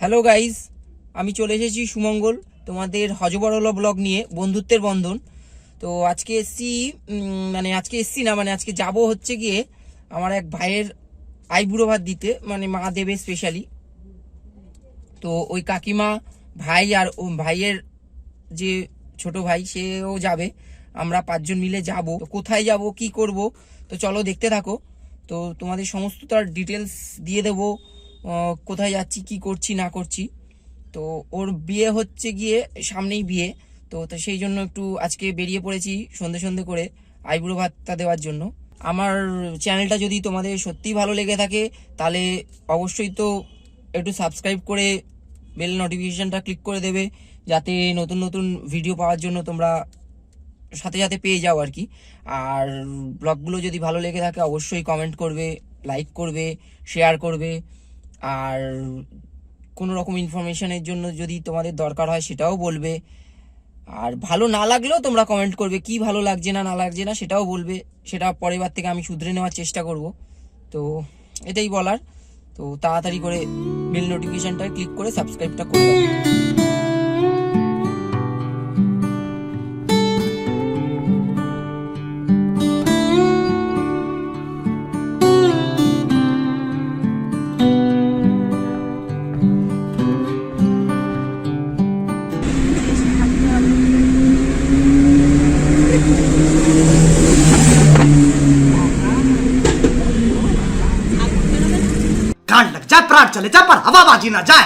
Hello guys, আমি চলে এসেছি সুমঙ্গল তোমাদের হজবরল ব্লগ নিয়ে, বন্ধুত্বের বন্ধন। তো আজকে এসছি না, আজকে যাব হচ্ছে গিয়ে আমার এক ভাইয়ের আইবুড়ো ভাত দিতে, মা দেবে স্পেশালি। তো ওই কাকিমা, ভাই আর ভাইয়ের যে ছোট ভাই সেও যাবে, আমরা 5 জন মিলে যাব। তো কোথায় যাব, কি করব, তো চলো দেখতে থাকো। তো তোমাদের সমস্ত তার ডিটেলস দিয়ে দেবো, কোথায় যাচ্ছি, কি করছি না করছি। তো ওর বিয়ে হচ্ছে গিয়ে সামনেই বিয়ে, তো সেই জন্য একটু আজকে বেরিয়ে পড়েছি সন্ধে সন্ধে করে আইবুড়ো ভাতটা দেওয়ার জন্য। আমার চ্যানেলটা যদি তোমাদের সত্যিই ভালো লেগে থাকে তাহলে অবশ্যই তো একটু সাবস্ক্রাইব করে বেল নোটিফিকেশনটা ক্লিক করে দেবে, যাতে নতুন নতুন ভিডিও পাওয়ার জন্য তোমরা সাথে সাথে পেয়ে যাও আর কি। আর ব্লগগুলো যদি ভালো লেগে থাকে অবশ্যই কমেন্ট করবে, লাইক করবে, শেয়ার করবে। আর কোনো রকম ইনফরমেশনের জন্য যদি তোমাদের দরকার হয় সেটাও বলবে। আর ভালো না লাগলেও তোমরা কমেন্ট করবে, কি ভালো লাগছে না না লাগছে না সেটাও বলবে, সেটা পরের বার থেকে আমি শুধরে নেওয়ার চেষ্টা করব। তো এটাই বলার। তো তাড়াতাড়ি করে বেল নোটিফিকেশনটা ক্লিক করে সাবস্ক্রাইবটা করে দাও। गांड लग जाए, प्राण चले जाए, पर हवाबाजी ना जाए।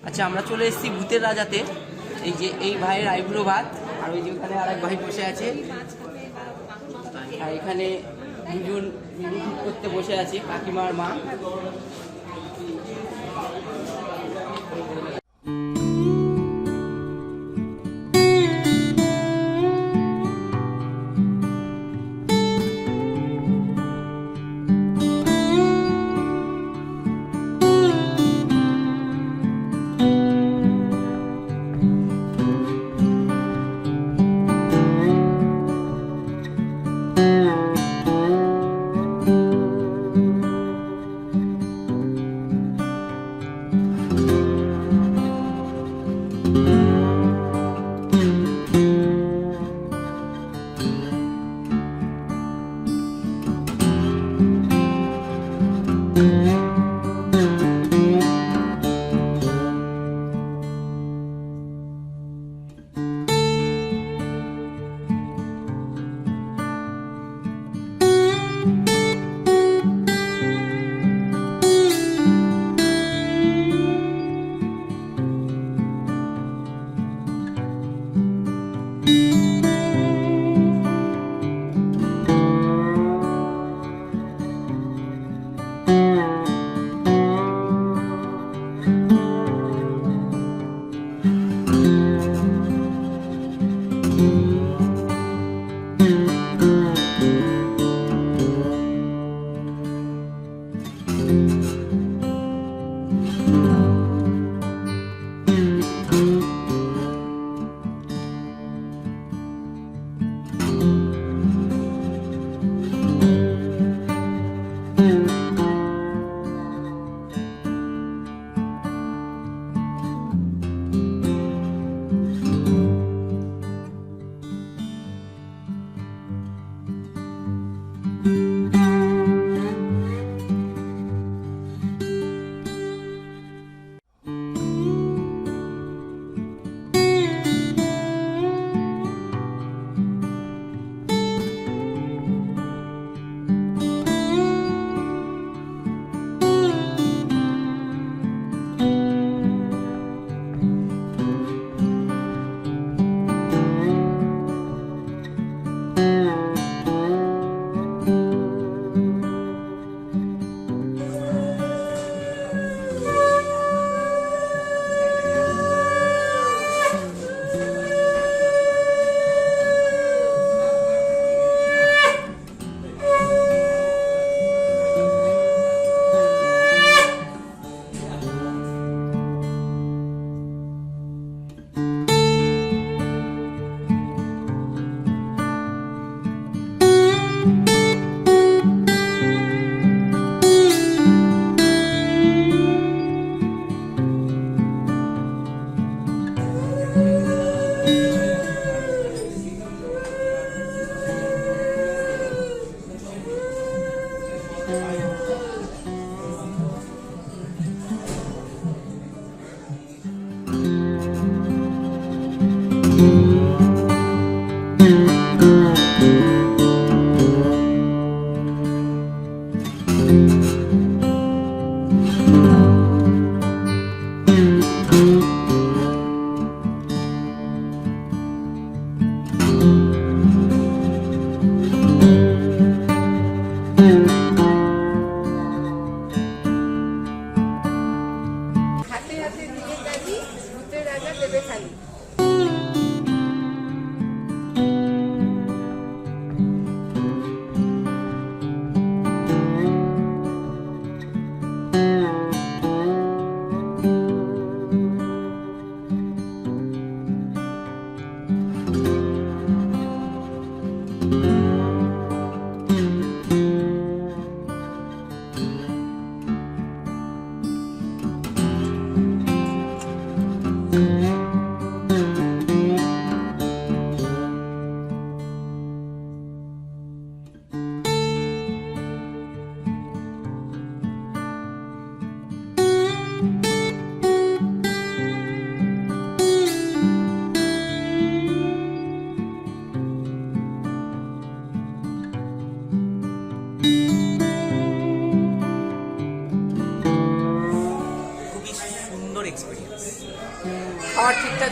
আচ্ছা, আমরা চলে এসেছি ভূতের রাজাতে। এই যে এই ভাইয়ের আইবুড়ো ভাত, আর ওই যে ওখানে আরেক ভাই বসে আছে, আর এখানে দুজন ঠিক করতে বসে আছে, কাকিমার মা।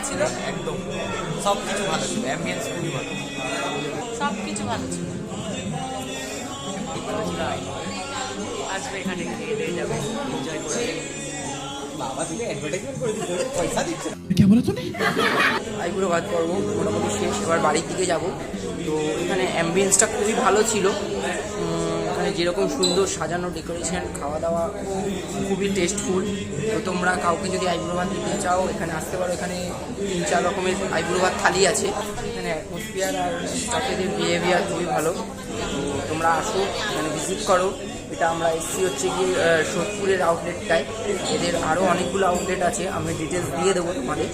ছিল? একদম সব কিছু ভালো ছিল, অ্যাম্বিয়েন্স খুবই ভালো। সব কিছু ভালো ছিল। আসবে এখানে, খেয়ে দিয়ে যাবে, এনজয় করে। বাবা দিলে অ্যাডভার্টাইজমেন্ট করে দিচ্ছে, পয়সা দিচ্ছে না। আইবুড়ো ভাত পর্ব মোটামুটি শেষ, এবার বাড়ির দিকে যাব। তো এখানে অ্যাম্বিয়েন্সটা খুবই ভালো ছিল, এখানে যেরকম সুন্দর সাজানো ডেকোরেশন, খাওয়া দাওয়া খুবই টেস্টফুল। তো তোমরা কাউকে যদি আইবুড়ো ভাত দিতে চাও এখানে আসতে পারো, এখানে 3-4 রকমের আইবুড়ো ভাত থালি আছে। এখানে অ্যাটমসফিয়ার আর স্টাফেদের বিহেভিয়ার খুবই ভালো। তো তোমরা আসো, এখানে ভিজিট করো। এটা আমরা এসছি হচ্ছে গিয়ে সোদপুরের আউটলেটটায়, এদের আরও অনেকগুলো আউটলেট আছে, আমি ডিটেলস দিয়ে দেবো তোমাদের।